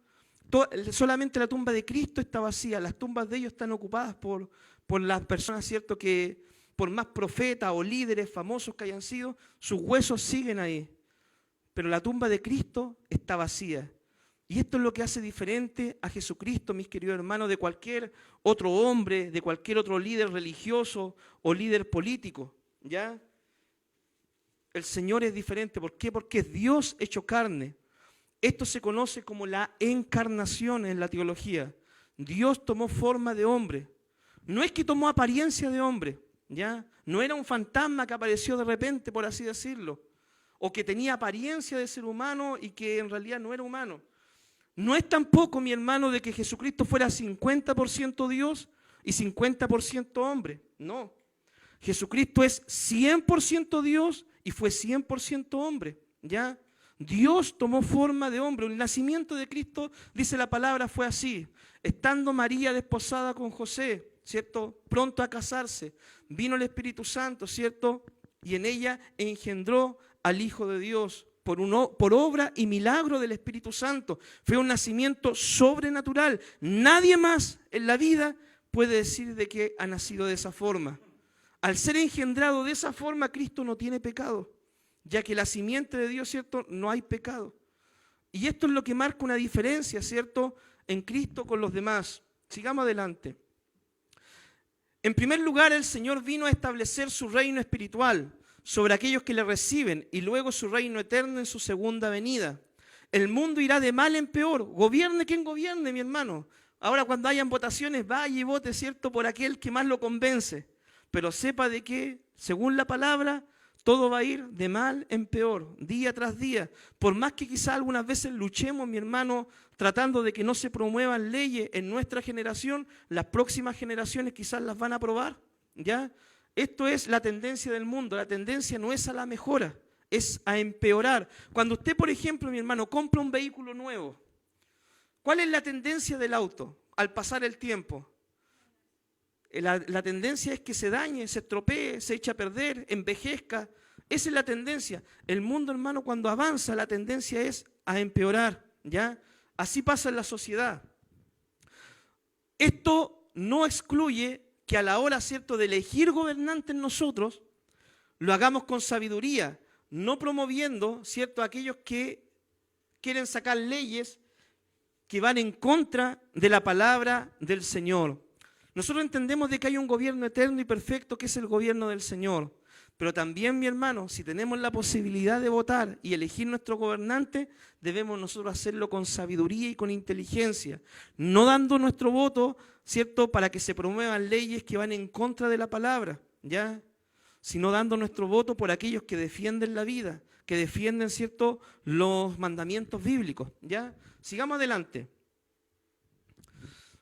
solamente la tumba de Cristo está vacía. Las tumbas de ellos están ocupadas por las personas, ¿cierto?, que por más profetas o líderes famosos que hayan sido, sus huesos siguen ahí. Pero la tumba de Cristo está vacía. Y esto es lo que hace diferente a Jesucristo, mis queridos hermanos, de cualquier otro hombre, de cualquier otro líder religioso o líder político, ¿ya? El Señor es diferente. ¿Por qué? Porque es Dios hecho carne. Esto se conoce como la encarnación en la teología. Dios tomó forma de hombre. No es que tomó apariencia de hombre, ¿ya? No era un fantasma que apareció de repente, por así decirlo, o que tenía apariencia de ser humano y que en realidad no era humano. No es tampoco, mi hermano, de que Jesucristo fuera 50% Dios y 50% hombre. No. Jesucristo es 100% Dios y fue 100% hombre, ¿ya? Dios tomó forma de hombre. El nacimiento de Cristo, dice la palabra, fue así. Estando María desposada con José, ¿cierto?, pronto a casarse, vino el Espíritu Santo, ¿cierto?, y en ella engendró al Hijo de Dios por obra y milagro del Espíritu Santo. Fue un nacimiento sobrenatural. Nadie más en la vida puede decir de que ha nacido de esa forma. Al ser engendrado de esa forma, Cristo no tiene pecado, ya que la simiente de Dios, ¿cierto?, no hay pecado. Y esto es lo que marca una diferencia, ¿cierto?, en Cristo con los demás. Sigamos adelante. En primer lugar, el Señor vino a establecer su reino espiritual sobre aquellos que le reciben y luego su reino eterno en su segunda venida. El mundo irá de mal en peor. Gobierne quien gobierne, mi hermano. Ahora cuando hayan votaciones, vaya y vote, ¿cierto?, por aquel que más lo convence. Pero sepa de que, según la palabra, todo va a ir de mal en peor, día tras día. Por más que quizá algunas veces luchemos, mi hermano, tratando de que no se promuevan leyes en nuestra generación, las próximas generaciones quizás las van a aprobar, ¿ya? Esto es la tendencia del mundo. La tendencia no es a la mejora, es a empeorar. Cuando usted, por ejemplo, mi hermano, compra un vehículo nuevo, ¿cuál es la tendencia del auto al pasar el tiempo? La tendencia es que se dañe, se estropee, se eche a perder, envejezca. Esa es la tendencia. El mundo, hermano, cuando avanza, la tendencia es a empeorar, ¿ya? Así pasa en la sociedad. Esto no excluye que a la hora, ¿cierto?, de elegir gobernantes nosotros, lo hagamos con sabiduría, no promoviendo, ¿cierto?, a aquellos que quieren sacar leyes que van en contra de la palabra del Señor. Nosotros entendemos de que hay un gobierno eterno y perfecto que es el gobierno del Señor. Pero también, mi hermano, si tenemos la posibilidad de votar y elegir nuestro gobernante, debemos nosotros hacerlo con sabiduría y con inteligencia, no dando nuestro voto, ¿cierto?, para que se promuevan leyes que van en contra de la palabra, ¿ya?, sino dando nuestro voto por aquellos que defienden la vida, que defienden, ¿cierto?, los mandamientos bíblicos, ¿ya? Sigamos adelante.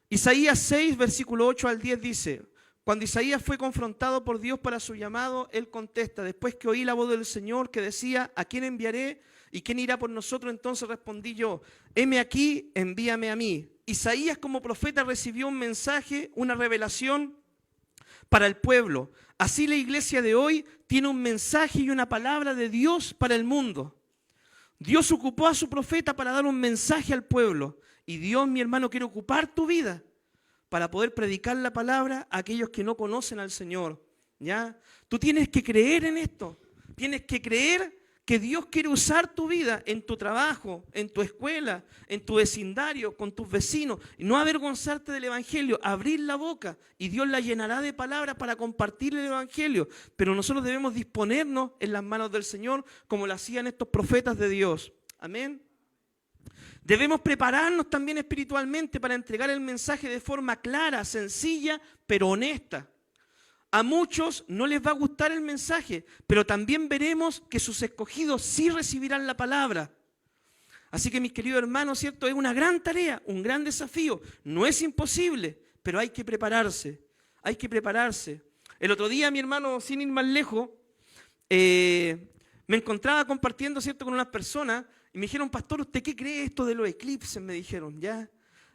Isaías 6, versículo 8 al 10 dice: cuando Isaías fue confrontado por Dios para su llamado, él contesta: después que oí la voz del Señor que decía, ¿a quién enviaré y quién irá por nosotros? Entonces respondí yo: heme aquí, envíame a mí. Isaías como profeta recibió un mensaje, una revelación para el pueblo. Así la iglesia de hoy tiene un mensaje y una palabra de Dios para el mundo. Dios ocupó a su profeta para dar un mensaje al pueblo. Y Dios, mi hermano, quiere ocupar tu vida para poder predicar la palabra a aquellos que no conocen al Señor, ¿ya? Tú tienes que creer en esto. Tienes que creer que Dios quiere usar tu vida en tu trabajo, en tu escuela, en tu vecindario, con tus vecinos. Y no avergonzarte del Evangelio, abrir la boca y Dios la llenará de palabras para compartir el Evangelio. Pero nosotros debemos disponernos en las manos del Señor como lo hacían estos profetas de Dios. Amén. Debemos prepararnos también espiritualmente para entregar el mensaje de forma clara, sencilla, pero honesta. A muchos no les va a gustar el mensaje, pero también veremos que sus escogidos sí recibirán la palabra. Así que, mis queridos hermanos, ¿cierto?, es una gran tarea, un gran desafío. No es imposible, pero hay que prepararse. Hay que prepararse. El otro día, mi hermano, sin ir más lejos, me encontraba compartiendo, ¿cierto?, con unas personas y me dijeron: pastor, ¿usted qué cree esto de los eclipses? Me dijeron, ¿ya?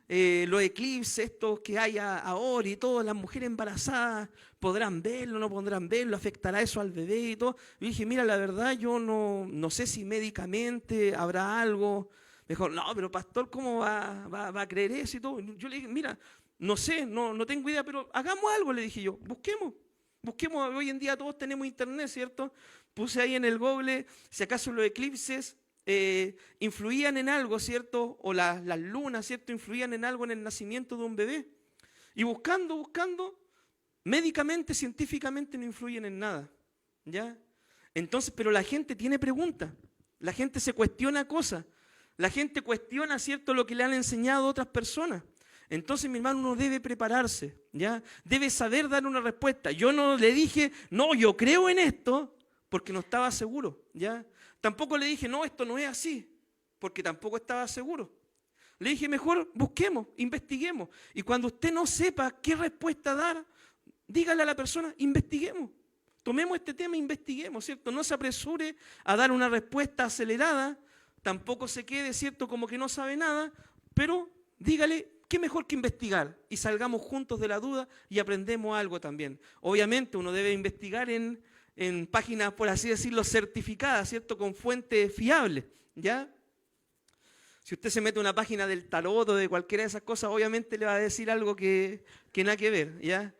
los eclipses estos que hay ahora y todo, las mujeres embarazadas podrán verlo, no podrán verlo, afectará eso al bebé y todo. Y dije, mira, la verdad yo no sé si médicamente habrá algo. Me dijo, no, pero pastor, ¿cómo va a creer eso y todo? Yo le dije, mira, no sé, no tengo idea, pero hagamos algo, le dije yo, busquemos, hoy en día todos tenemos internet, ¿cierto? Puse ahí en el Google, si acaso los eclipses influían en algo, ¿cierto? O las lunas, ¿cierto? Influían en algo en el nacimiento de un bebé. Y buscando, médicamente, científicamente no influyen en nada, ¿ya? Entonces, pero la gente tiene preguntas, la gente se cuestiona cosas, la gente cuestiona, ¿cierto?, lo que le han enseñado otras personas. Entonces, mi hermano, uno debe prepararse, ¿ya? Debe saber dar una respuesta. Yo no le dije, no, yo creo en esto, porque no estaba seguro, ¿ya? Tampoco le dije, no, esto no es así, porque tampoco estaba seguro. Le dije, mejor busquemos, investiguemos. Y cuando usted no sepa qué respuesta dar, dígale a la persona, investiguemos. Tomemos este tema e investiguemos, ¿cierto? No se apresure a dar una respuesta acelerada, tampoco se quede, ¿cierto?, como que no sabe nada, pero dígale, qué mejor que investigar y salgamos juntos de la duda y aprendemos algo también. Obviamente uno debe investigar en páginas, por así decirlo, certificadas, ¿cierto?, con fuentes fiables, ¿ya? Si usted se mete a una página del tarot o de cualquiera de esas cosas, obviamente le va a decir algo que nada que ver, ¿ya?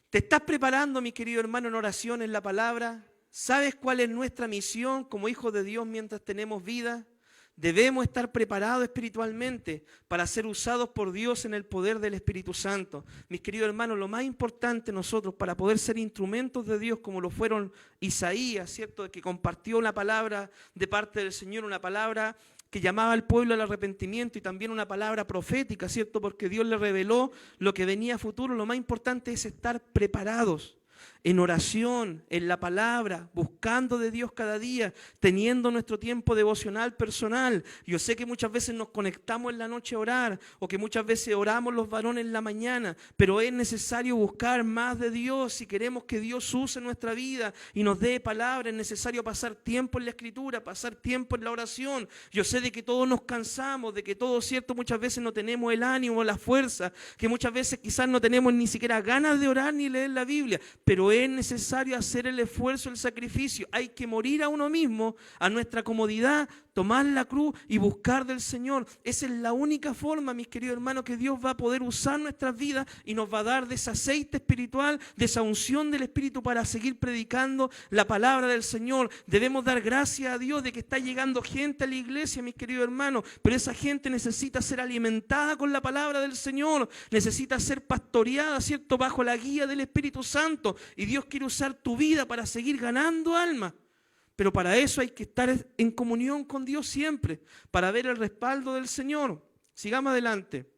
¿Te estás preparando, mi querido hermano, en oración, en la palabra? ¿Sabes cuál es nuestra misión como hijos de Dios mientras tenemos vida? Debemos estar preparados espiritualmente para ser usados por Dios en el poder del Espíritu Santo. Mis queridos hermanos, lo más importante nosotros para poder ser instrumentos de Dios como lo fueron Isaías, ¿cierto?, que compartió una palabra de parte del Señor, una palabra que llamaba al pueblo al arrepentimiento y también una palabra profética, ¿cierto?, porque Dios le reveló lo que venía a futuro. Lo más importante es estar preparados en oración, en la palabra, buscando de Dios cada día, teniendo nuestro tiempo devocional personal. Yo sé que muchas veces nos conectamos en la noche a orar, o que muchas veces oramos los varones en la mañana, pero es necesario buscar más de Dios. Si queremos que Dios use nuestra vida y nos dé palabra, es necesario pasar tiempo en la Escritura, pasar tiempo en la oración. Yo sé de que todos nos cansamos, de que todos, ¿cierto?, muchas veces no tenemos el ánimo, la fuerza, que muchas veces quizás no tenemos ni siquiera ganas de orar ni leer la Biblia, pero es necesario hacer el esfuerzo, el sacrificio. Hay que morir a uno mismo, a nuestra comodidad, tomar la cruz y buscar del Señor. Esa es la única forma, mis queridos hermanos, que Dios va a poder usar nuestras vidas y nos va a dar de ese aceite espiritual, de esa unción del Espíritu para seguir predicando la palabra del Señor. Debemos dar gracias a Dios de que está llegando gente a la iglesia, mis queridos hermanos, pero esa gente necesita ser alimentada con la palabra del Señor, necesita ser pastoreada, ¿cierto?, bajo la guía del Espíritu Santo. Y Dios quiere usar tu vida para seguir ganando almas. Pero para eso hay que estar en comunión con Dios siempre, para ver el respaldo del Señor. Sigamos adelante.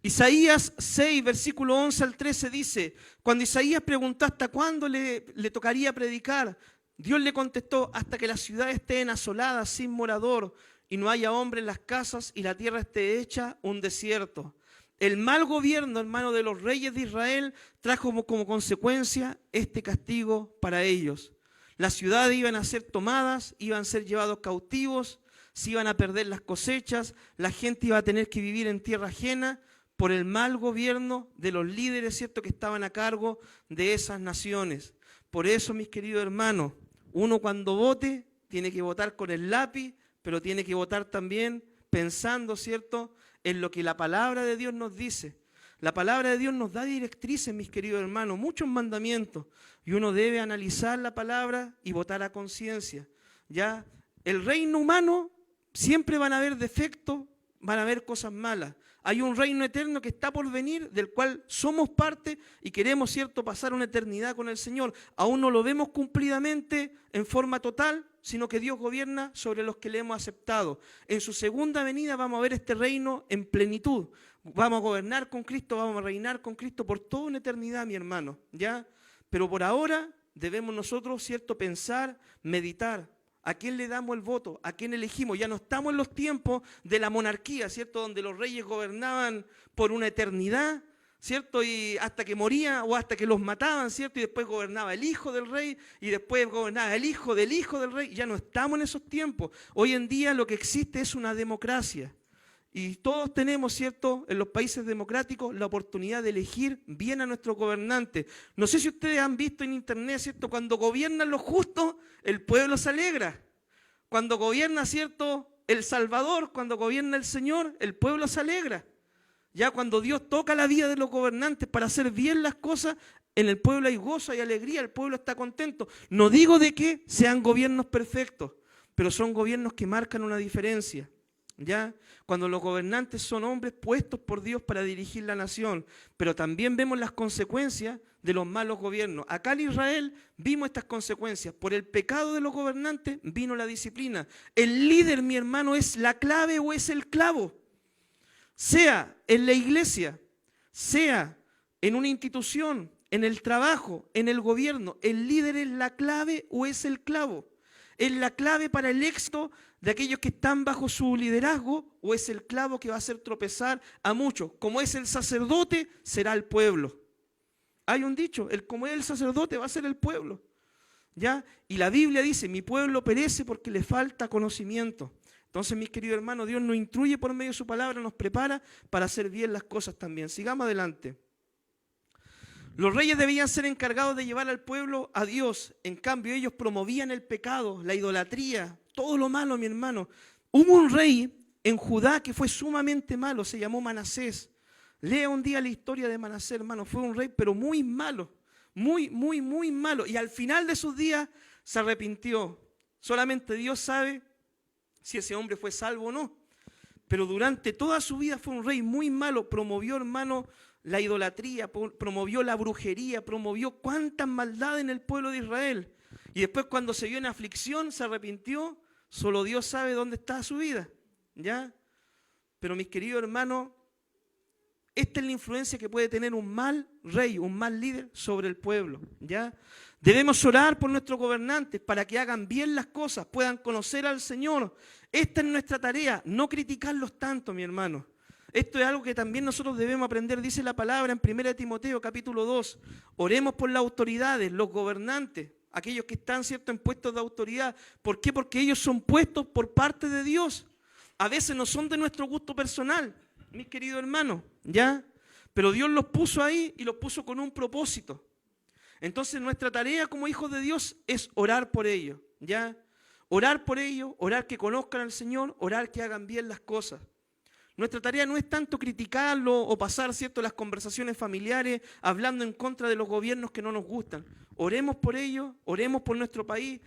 Isaías 6, versículo 11 al 13 dice, cuando Isaías preguntó hasta cuándo le tocaría predicar, Dios le contestó, hasta que las ciudades estén asoladas sin morador y no haya hombre en las casas y la tierra esté hecha un desierto. El mal gobierno, hermano, de los reyes de Israel trajo como consecuencia este castigo para ellos. Las ciudades iban a ser tomadas, iban a ser llevados cautivos, se iban a perder las cosechas, la gente iba a tener que vivir en tierra ajena por el mal gobierno de los líderes, ¿cierto?, que estaban a cargo de esas naciones. Por eso, mis queridos hermanos, uno cuando vote tiene que votar con el lápiz, pero tiene que votar también pensando, ¿cierto?, en lo que la palabra de Dios nos dice. La palabra de Dios nos da directrices, mis queridos hermanos, muchos mandamientos, y uno debe analizar la palabra y votar a conciencia. Ya, el reino humano siempre van a haber defectos, van a haber cosas malas. Hay un reino eterno que está por venir, del cual somos parte y queremos, ¿cierto?, pasar una eternidad con el Señor. Aún no lo vemos cumplidamente en forma total, sino que Dios gobierna sobre los que le hemos aceptado. En su segunda venida vamos a ver este reino en plenitud. Vamos a gobernar con Cristo, vamos a reinar con Cristo por toda una eternidad, mi hermano, ¿ya? Pero por ahora debemos nosotros, ¿cierto?, pensar, meditar. ¿A quién le damos el voto? ¿A quién elegimos? Ya no estamos en los tiempos de la monarquía, ¿cierto?, donde los reyes gobernaban por una eternidad, ¿cierto?, y hasta que morían o hasta que los mataban, ¿cierto?, y después gobernaba el hijo del rey y después gobernaba el hijo del rey. Ya no estamos en esos tiempos. Hoy en día lo que existe es una democracia. Y todos tenemos, ¿cierto?, en los países democráticos la oportunidad de elegir bien a nuestros gobernantes. No sé si ustedes han visto en internet, ¿cierto?, cuando gobiernan los justos, el pueblo se alegra. Cuando gobierna, ¿cierto?, el Salvador, cuando gobierna el Señor, el pueblo se alegra. Ya cuando Dios toca la vida de los gobernantes para hacer bien las cosas, en el pueblo hay gozo, hay alegría, el pueblo está contento. No digo de que sean gobiernos perfectos, pero son gobiernos que marcan una diferencia. ¿Ya? Cuando los gobernantes son hombres puestos por Dios para dirigir la nación, pero también vemos las consecuencias de los malos gobiernos. Acá en Israel vimos estas consecuencias. Por el pecado de los gobernantes vino la disciplina. El líder, mi hermano, ¿es la clave o es el clavo? Sea en la iglesia, sea en una institución, en el trabajo, en el gobierno, ¿el líder es la clave o es el clavo? ¿Es la clave para el éxito de aquellos que están bajo su liderazgo o es el clavo que va a hacer tropezar a muchos? Como es el sacerdote, será el pueblo. Hay un dicho, como es el sacerdote va a ser el pueblo. ¿Ya? Y la Biblia dice, mi pueblo perece porque le falta conocimiento. Entonces, mis queridos hermanos, Dios nos instruye por medio de su palabra, nos prepara para hacer bien las cosas también. Sigamos adelante. Los reyes debían ser encargados de llevar al pueblo a Dios. En cambio, ellos promovían el pecado, la idolatría, todo lo malo, mi hermano. Hubo un rey en Judá que fue sumamente malo, se llamó Manasés. Lea un día la historia de Manasés, hermano. Fue un rey, pero muy malo, muy malo. Y al final de sus días se arrepintió. Solamente Dios sabe si ese hombre fue salvo o no. Pero durante toda su vida fue un rey muy malo. Promovió, hermano, la idolatría, promovió la brujería, promovió cuántas maldades en el pueblo de Israel. Y después cuando se vio en aflicción, se arrepintió. Solo Dios sabe dónde está su vida, ¿ya? Pero mis queridos hermanos, esta es la influencia que puede tener un mal rey, un mal líder sobre el pueblo, ¿ya? Debemos orar por nuestros gobernantes para que hagan bien las cosas, puedan conocer al Señor. Esta es nuestra tarea, no criticarlos tanto, mi hermano. Esto es algo que también nosotros debemos aprender, dice la palabra en 1 Timoteo capítulo 2. Oremos por las autoridades, los gobernantes, aquellos que están, ¿cierto?, en puestos de autoridad. ¿Por qué? Porque ellos son puestos por parte de Dios. A veces no son de nuestro gusto personal, mis queridos hermanos, ¿ya? Pero Dios los puso ahí y los puso con un propósito. Entonces nuestra tarea como hijos de Dios es orar por ellos, ¿ya? Orar por ellos, orar que conozcan al Señor, orar que hagan bien las cosas. Nuestra tarea no es tanto criticarlo o pasar, ¿cierto?, las conversaciones familiares hablando en contra de los gobiernos que no nos gustan. Oremos por ellos, oremos por nuestro país,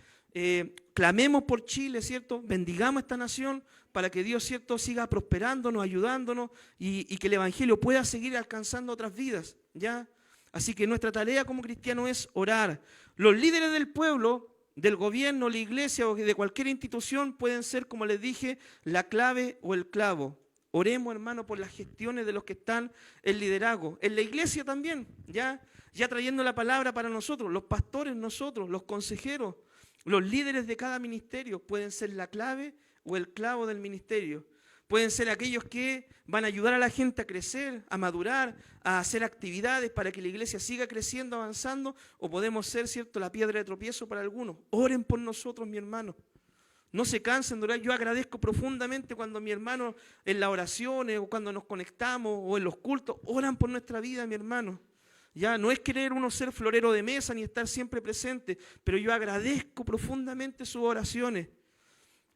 clamemos por Chile, ¿cierto? Bendigamos esta nación para que Dios, ¿cierto?, siga prosperándonos, ayudándonos y que el Evangelio pueda seguir alcanzando otras vidas, ¿ya? Así que nuestra tarea como cristianos es orar. Los líderes del pueblo, del gobierno, la iglesia o de cualquier institución pueden ser, como les dije, la clave o el clavo. Oremos, hermano, por las gestiones de los que están en liderazgo. En la iglesia también, ya trayendo la palabra para nosotros, los pastores nosotros, los consejeros, los líderes de cada ministerio pueden ser la clave o el clavo del ministerio. Pueden ser aquellos que van a ayudar a la gente a crecer, a madurar, a hacer actividades para que la iglesia siga creciendo, avanzando, o podemos ser, ¿cierto?, la piedra de tropiezo para algunos. Oren por nosotros, mi hermano. No se cansen de orar. Yo agradezco profundamente cuando mi hermano en las oraciones o cuando nos conectamos o en los cultos oran por nuestra vida, mi hermano. Ya no es querer uno ser florero de mesa ni estar siempre presente, pero yo agradezco profundamente sus oraciones.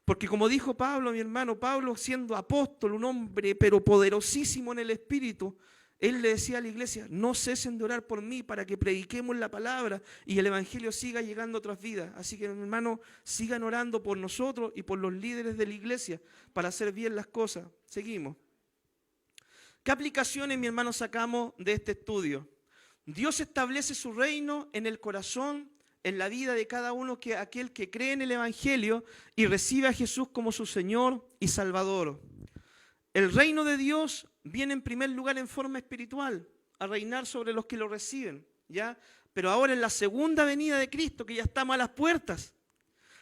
Porque como dijo Pablo, mi hermano, Pablo siendo apóstol, un hombre pero poderosísimo en el Espíritu, él le decía a la iglesia, no cesen de orar por mí para que prediquemos la palabra y el Evangelio siga llegando a otras vidas. Así que, mi hermano, sigan orando por nosotros y por los líderes de la iglesia para hacer bien las cosas. Seguimos. ¿Qué aplicaciones, mi hermano, sacamos de este estudio? Dios establece su reino en el corazón, en la vida de cada uno, aquel que cree en el Evangelio y recibe a Jesús como su Señor y Salvador. El reino de Dios viene en primer lugar en forma espiritual, a reinar sobre los que lo reciben, ¿ya? Pero ahora en la segunda venida de Cristo, que ya estamos a las puertas.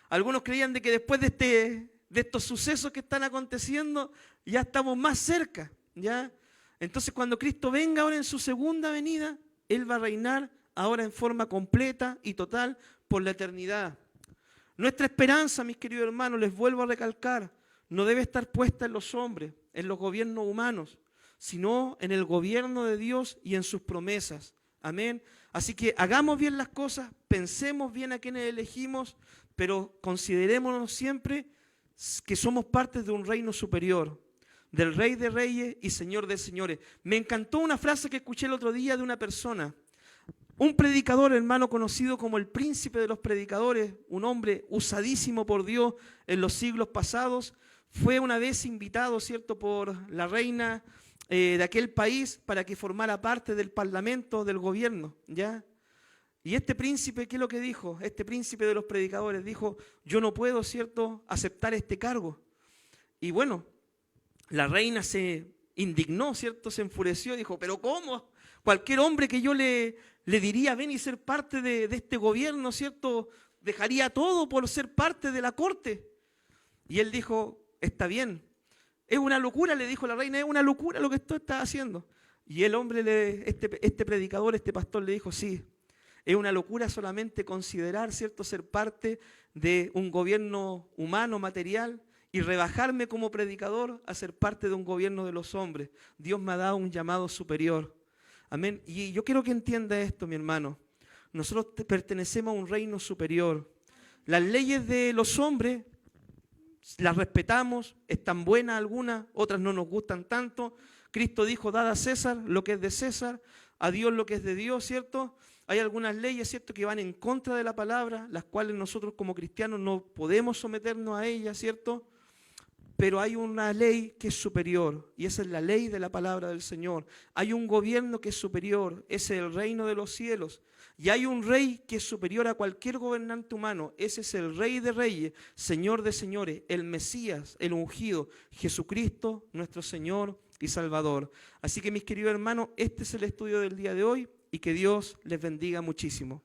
Algunos creían de que después de estos sucesos que están aconteciendo, ya estamos más cerca, ¿ya? Entonces cuando Cristo venga ahora en su segunda venida, Él va a reinar ahora en forma completa y total por la eternidad. Nuestra esperanza, mis queridos hermanos, les vuelvo a recalcar, no debe estar puesta en los hombres. en los gobiernos humanos, sino en el gobierno de Dios y en sus promesas. Amén. Así que hagamos bien las cosas, pensemos bien a quienes elegimos, pero considerémonos siempre que somos parte de un reino superior, del Rey de Reyes y Señor de Señores. Me encantó una frase que escuché el otro día de una persona, un predicador, hermano, conocido como el príncipe de los predicadores, un hombre usadísimo por Dios en los siglos pasados, fue una vez invitado, ¿cierto?, por la reina de aquel país para que formara parte del parlamento, del gobierno, ¿ya? Y este príncipe, ¿qué es lo que dijo? Este príncipe de los predicadores dijo, yo no puedo, ¿cierto?, aceptar este cargo. Y bueno, la reina se indignó, ¿cierto?, se enfureció, dijo, pero ¿cómo? Cualquier hombre que yo le diría, ven y ser parte de este gobierno, ¿cierto?, dejaría todo por ser parte de la corte. Y él dijo, está bien, es una locura, le dijo la reina, es una locura lo que tú estás haciendo. Y el hombre, este predicador, este pastor le dijo, sí, es una locura solamente considerar, ¿cierto?, ser parte de un gobierno humano, material, y rebajarme como predicador a ser parte de un gobierno de los hombres. Dios me ha dado un llamado superior. Amén. Y yo quiero que entienda esto, mi hermano. Nosotros pertenecemos a un reino superior. Las leyes de los hombres las respetamos, están buenas algunas, otras no nos gustan tanto. Cristo dijo, dad a César lo que es de César, a Dios lo que es de Dios, ¿cierto? Hay algunas leyes, ¿cierto?, que van en contra de la palabra, las cuales nosotros como cristianos no podemos someternos a ellas, ¿cierto? Pero hay una ley que es superior, y esa es la ley de la palabra del Señor. Hay un gobierno que es superior, ese es el reino de los cielos. Y hay un rey que es superior a cualquier gobernante humano, ese es el Rey de Reyes, Señor de Señores, el Mesías, el ungido, Jesucristo, nuestro Señor y Salvador. Así que mis queridos hermanos, este es el estudio del día de hoy y que Dios les bendiga muchísimo.